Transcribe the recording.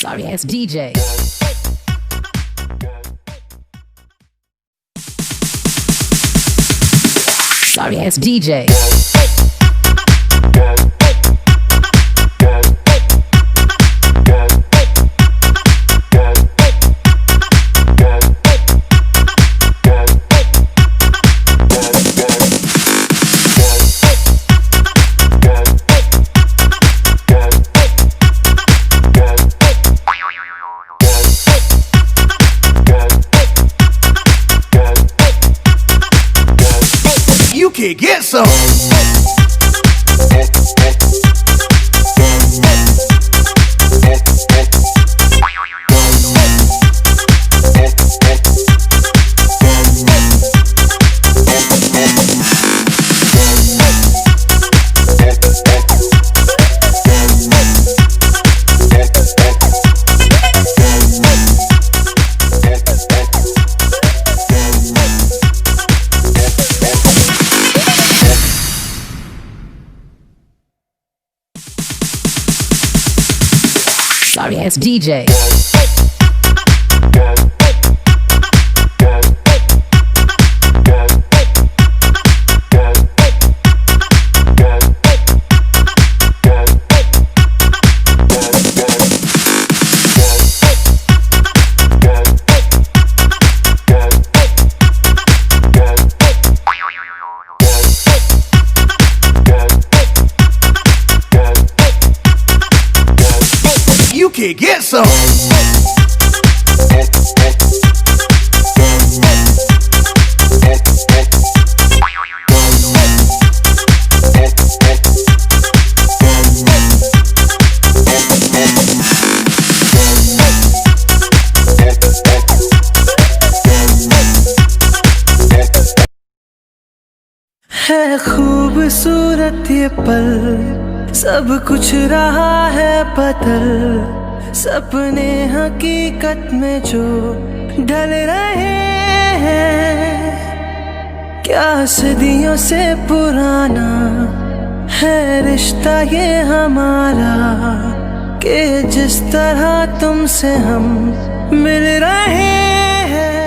Sorry ass DJ. Sorry ass DJ. You can get some. Sorry ass DJ. You can get some. है खूबसूरत ये पल, सब कुछ रहा है बदल, सपने हकीकत में जो ढल रहे हैं। क्या सदियों से पुराना है रिश्ता ये हमारा, कि जिस तरह तुमसे हम मिल रहे हैं।